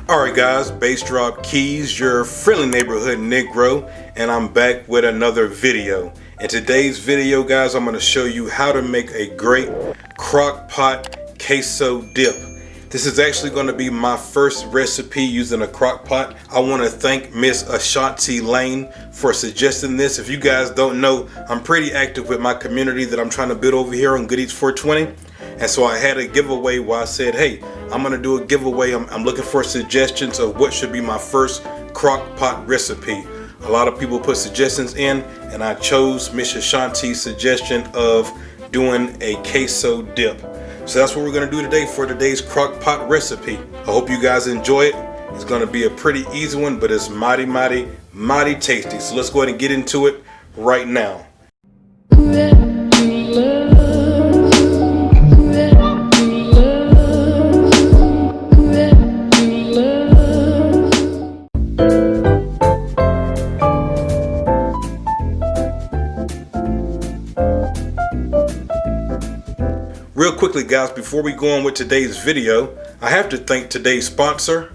Alright guys, Bass Drop Keys, your friendly neighborhood Negro, and I'm back with another video. In today's video guys, I'm going to show you how to make a great crock pot queso dip. This is actually going to be my first recipe using a crock pot. I want to thank Miss Ashanti Lane for suggesting this. If you guys don't know, I'm pretty active with my community that I'm trying to build over here on Good Eats 420. And so I had a giveaway where I said, hey, I'm going to do a giveaway. I'm looking for suggestions of what should be my first crock pot recipe. A lot of people put suggestions in, and I chose Miss Ashanti's suggestion of doing a queso dip. So that's what we're going to do today for today's crock pot recipe. I hope you guys enjoy it. It's going to be a pretty easy one, but it's mighty tasty. So let's go ahead and get into it right now. Real quickly guys, before we go on with today's video, I have to thank today's sponsor,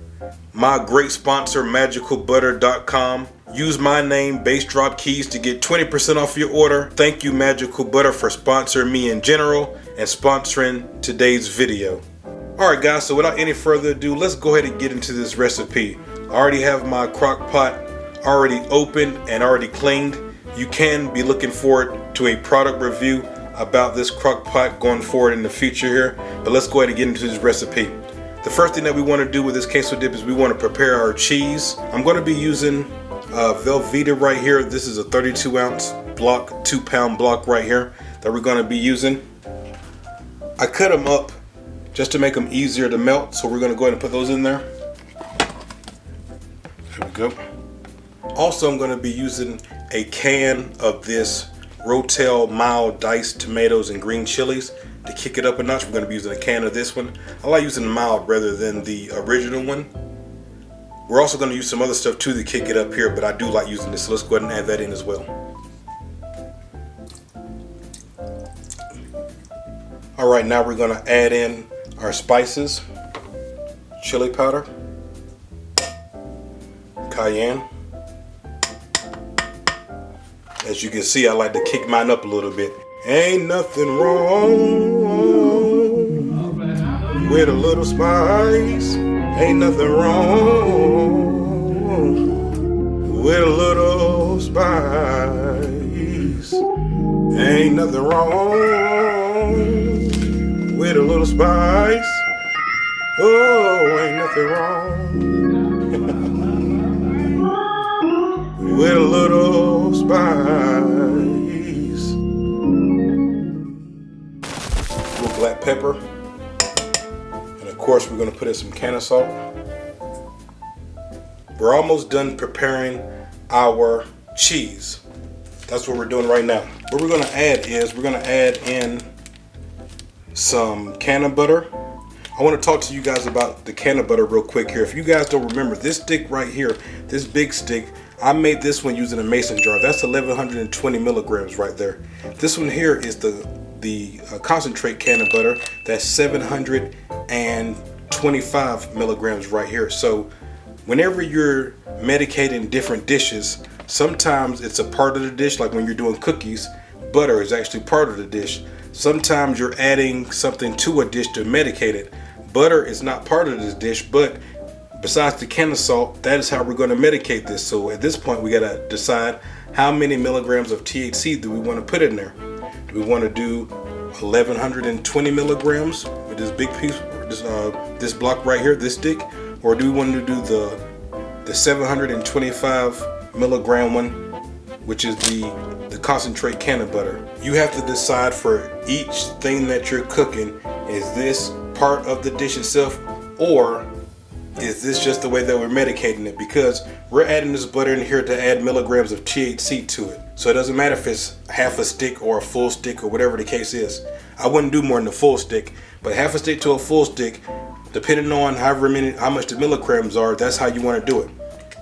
my great sponsor magicalbutter.com. Use my name Bass Drop Keys to get 20% off your order. Thank you Magical Butter for sponsoring me in general and sponsoring today's video. Alright guys, so without any further ado, let's go ahead and get into this recipe. I already have my crock pot already opened and already cleaned. You can be looking forward to a product review about this crock pot going forward in the future here, but let's go ahead and get into this recipe. The first thing that we want to do with this queso dip is we want to prepare our cheese. I'm going to be using Velveeta right here. This is a 32 ounce block, 2-pound block right here that we're going to be using. I cut them up just to make them easier to melt, so we're going to go ahead and put those in there. There we go. Also, I'm going to be using a can of this Rotel mild diced tomatoes and green chilies to kick it up a notch. We're going to be using a can of this one. I like using mild rather than the original one. We're also going to use some other stuff too to kick it up here, but I do like using this, so let's go ahead and add that in as well. Alright, now we're going to add in our spices. Chili powder, cayenne. As you can see, I like to kick mine up a little bit. Ain't nothing wrong with a little spice. Ain't nothing wrong with a little spice. Ain't nothing wrong with a little spice. Oh, ain't nothing wrong with a little spice. A little black pepper. And of course we're going to put in some can of salt. We're almost done preparing our cheese. That's what we're doing right now. What we're going to add is we're going to add in some can of butter. I want to talk to you guys about the can of butter real quick here. If you guys don't remember, this stick right here, this big stick, I made this one using a mason jar. That's 1120 milligrams right there. This one here is the concentrate can of butter. That's 725 milligrams right here. So whenever you're medicating different dishes, sometimes it's a part of the dish. Like when you're doing cookies, butter is actually part of the dish. Sometimes you're adding something to a dish to medicate it. Butter is not part of this dish, but besides the can of salt, that is how we're going to medicate this. So at this point, we got to decide how many milligrams of THC do we want to put in there. Do we want to do 1120 milligrams with this big piece, this block right here, this stick, or do we want to do the 725 milligram one, which is the concentrate can of butter? You have to decide for each thing that you're cooking, is this part of the dish itself, or is this just the way that we're medicating it? Because we're adding this butter in here to add milligrams of THC to it. So it doesn't matter if it's half a stick or a full stick or whatever the case is. I wouldn't do more than a full stick, but half a stick to a full stick, depending on how much the milligrams are, that's how you want to do it.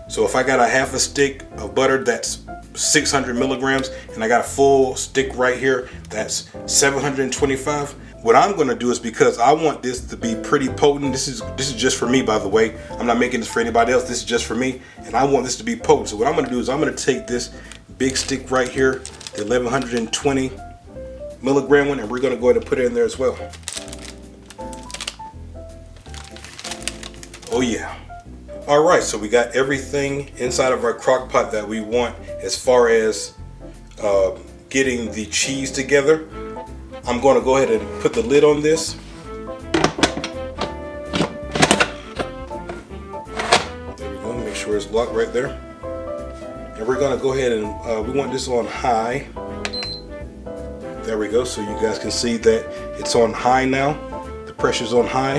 So if I got a half a stick of butter that's 600 milligrams and I got a full stick right here that's 725, what I'm going to do is, because I want this to be pretty potent. This is just for me, by the way. I'm not making this for anybody else. This is just for me, and I want this to be potent. So what I'm going to do is I'm going to take this big stick right here, the 1120 milligram one, and we're going to go ahead and put it in there as well. Oh yeah. All right, so we got everything inside of our crock pot that we want as far as getting the cheese together. I'm going to go ahead and put the lid on this. There we go, make sure it's locked right there. And we're going to go ahead and we want this on high. There we go, so you guys can see that it's on high now. The pressure's on high.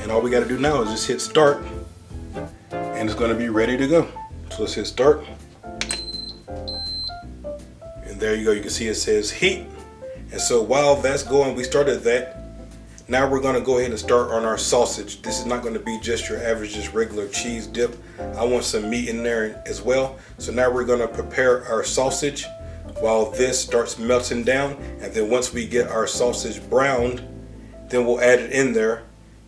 And all we got to do now is just hit start. And it's going to be ready to go. So let's hit start. And there you go, you can see it says heat. And so while that's going, we started that. Now we're going to go ahead and start on our sausage. This is not going to be just your average, just regular cheese dip. I want some meat in there as well. So now we're going to prepare our sausage while this starts melting down. And then once we get our sausage browned, then we'll add it in there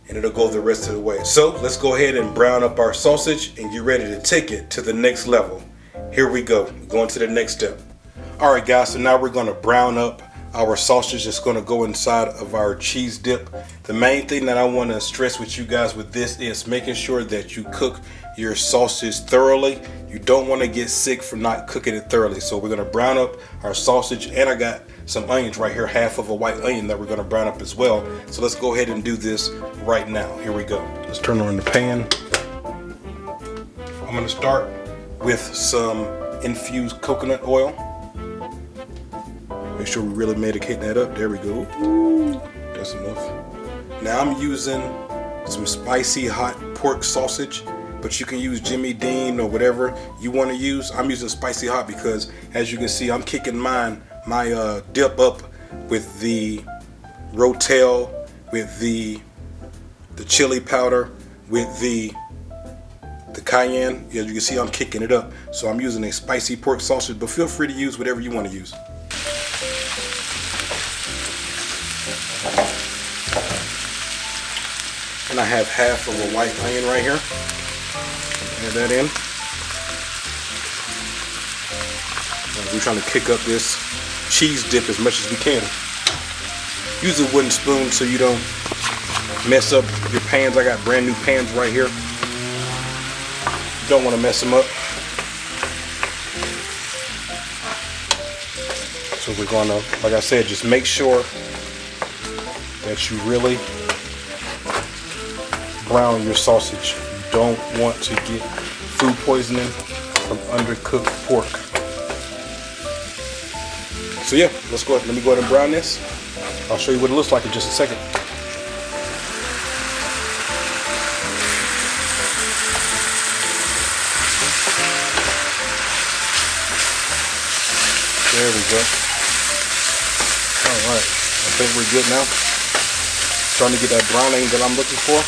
and it'll go the rest of the way. So let's go ahead and brown up our sausage and get ready to take it to the next level. Here we go, going to the next step. All right guys, so now we're going to brown up our sausage. Is going to go inside of our cheese dip. The main thing that I want to stress with you guys with this is making sure that you cook your sausage thoroughly. You don't want to get sick from not cooking it thoroughly. So we're going to brown up our sausage, and I got some onions right here, half of a white onion that we're going to brown up as well. So let's go ahead and do this right now. Here we go. Let's turn on the pan. I'm going to start with some infused coconut oil. Make sure we really medicate that up. There we go. Ooh, that's enough. Now I'm using some spicy hot pork sausage, but you can use Jimmy Dean or whatever you want to use. I'm using spicy hot because, as you can see, I'm kicking my dip up with the Rotel, with the chili powder, with the cayenne. As you can see, I'm kicking it up. So I'm using a spicy pork sausage, but feel free to use whatever you want to use. And I have half of a white onion right here. Add that in. And we're trying to kick up this cheese dip as much as we can. Use a wooden spoon so you don't mess up your pans. I got brand new pans right here. You don't want to mess them up. So we're going to, like I said, just make sure that you really brown your sausage. You don't want to get food poisoning from undercooked pork. So yeah, let's go ahead. Let me go ahead and brown this. I'll show you what it looks like in just a second. There we go. All right, I think we're good now. Starting to get that browning that I'm looking for.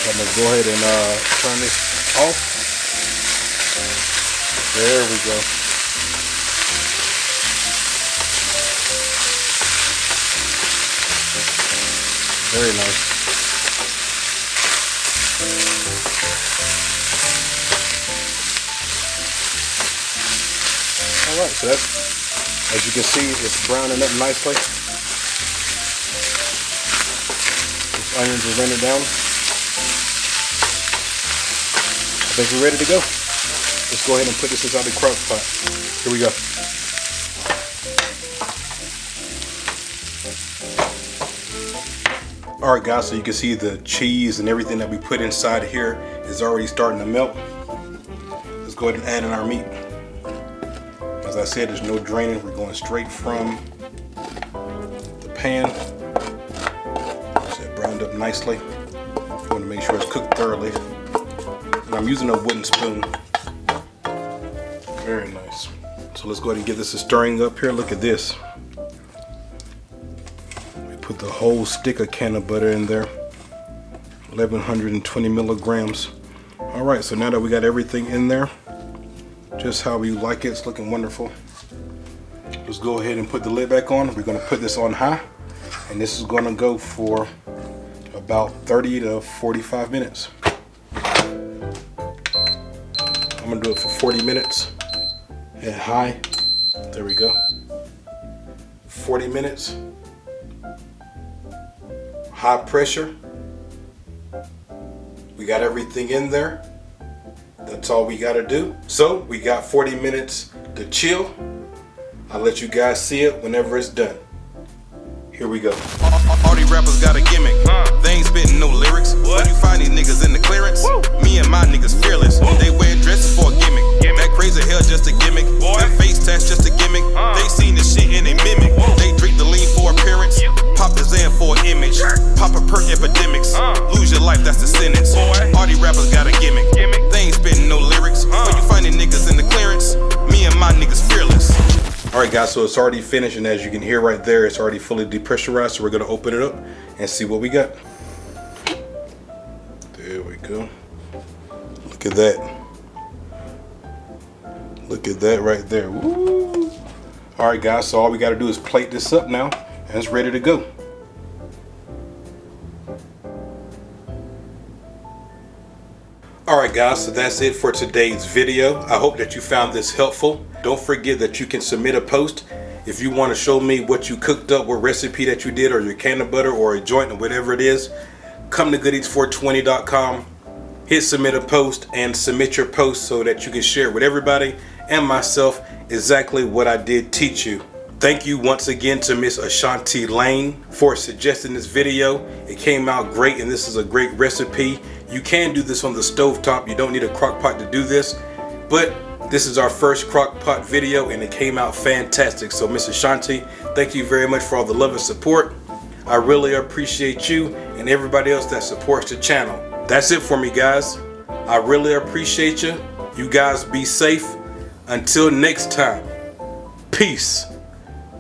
I'm gonna go ahead and turn this off. There we go. Very nice. All right, so that's, as you can see, it's browning up nicely. These onions are running down. I think we're ready to go. Let's go ahead and put this inside the crock pot. Here we go. Alright guys, so you can see the cheese and everything that we put inside here is already starting to melt. Let's go ahead and add in our meat. As I said, there's no draining. We're going straight from the pan. So it browned up nicely. You want to make sure it's cooked thoroughly. And I'm using a wooden spoon. Very nice. So let's go ahead and give this a stirring up here. Look at this. We put the whole stick of can of butter in there. 1120 milligrams. All right, so now that we got everything in there, just how we like it, it's looking wonderful. Let's go ahead and put the lid back on. We're gonna put this on high. And this is gonna go for about 30 to 45 minutes. I'm gonna do it for 40 minutes at high. There we go. 40 minutes. High pressure. We got everything in there. That's all we gotta do. So we got 40 minutes to chill. I'll let you guys see it whenever it's done. Here we go. All these rappers got a gimmick. They ain't spitting no lyrics. Where you find these niggas in the clearance? Me and my niggas fearless. They wearing dresses for a gimmick. That crazy hair just a gimmick. That face tats just a gimmick. They seen the shit and they mimic. They drink the lean for appearance. Pop the Zan for an image. Pop a perk epidemics. Lose your life, that's the sentence. All these rappers got a gimmick. They ain't spitting no lyrics. Where you find these niggas in the clearance? Me and my niggas fearless. Alright guys, so it's already finished, and as you can hear right there, it's already fully depressurized, so we're going to open it up and see what we got. There we go. Look at that. Look at that right there. Woo! Alright guys, so all we got to do is plate this up now, and it's ready to go. Alright guys, so that's it for today's video. I hope that you found this helpful. Don't forget that you can submit a post if you want to show me what you cooked up, what recipe that you did, or your can of butter, or a joint, or whatever it is. Come to goodeats420.com, hit submit a post, and submit your post so that you can share with everybody and myself exactly what I did teach you. Thank you once again to Miss Ashanti Lane for suggesting this video. It came out great, and this is a great recipe. You can do this on the stovetop. You don't need a crock pot to do this, but this is our first crock pot video, and it came out fantastic. So Miss Ashanti, thank you very much for all the love and support. I really appreciate you and everybody else that supports the channel. That's it for me, guys. I really appreciate you. You guys be safe. Until next time, peace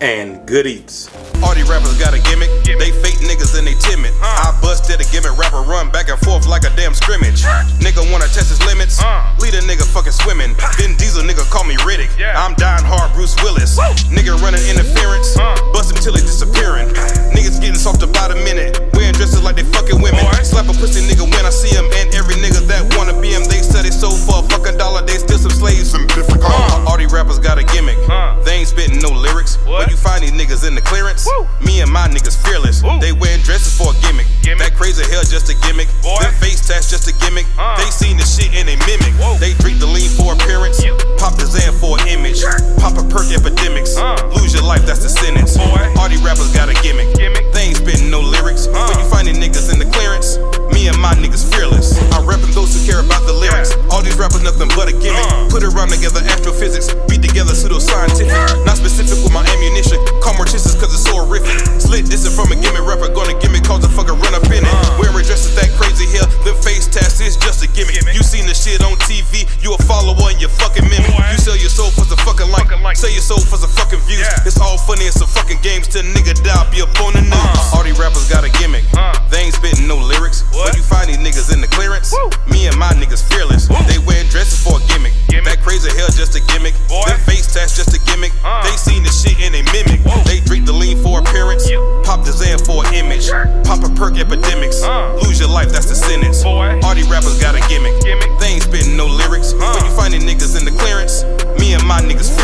and good eats. All these rappers got a gimmick. They fake niggas and they timid. I busted a gimmick rapper, run back and forth like a damn scrimmage. Nigga wanna test his limits. Lead a nigga fucking swimming. Vin Diesel nigga call me Riddick. I'm dying hard Bruce Willis. Nigga running interference. Bust him till he disappearing. Niggas getting soft about a minute. Wearing dresses like they fucking women. Slap a pussy nigga when I see him. And every nigga that wanna be him, they said they sold for a fucking $1. They still some slaves. Some different all these rappers got a gimmick. They ain't spitting no lyrics. Where you find these niggas in the clearance? Me and my niggas fearless. They wearing dresses for a gimmick. That crazy hair just a gimmick. Them face tats just a gimmick. They seen the shit and they mimic. They drink the lean for appearance. Pop the Zan for an image. Pop a perk epidemics. Lose your life, that's the sentence. All these rappers got a gimmick. They ain't spitting no lyrics. Where you find these niggas in the clearance? Me and my niggas fearless. I'm repping those who care about the lyrics. All these rappers nothing but a gimmick. Put it around together astrophysics. Beat together pseudoscientific. Not specific with my ammunition. Call more chances cause it's so horrific. Slit dissing from a gimmick rapper. Gonna gimmick cause a fucker run up in it. Wearing dresses that crazy hair. Them face tats is just a gimmick. You seen the shit on TV. You a follower and you fucking mimic. You sell your soul for the fucking like. Sell your soul for the fucking views. It's all funny and some fucking games till nigga die be up on the news. All these rappers got a gimmick. They ain't spitting no lyrics. Where you find these niggas in the clearance? Me and my niggas fearless. They wearing dresses for a gimmick. That crazy hair just a gimmick. Them face tats just a gimmick. They seen the shit and they mimic. They drink the lean for appearance. Pop the Zan for an image. Pop a perk epidemics. Lose your life, that's the sentence. All these rappers got a gimmick. They ain't spitting no lyrics. When you find these niggas in the clearance? Me and my niggas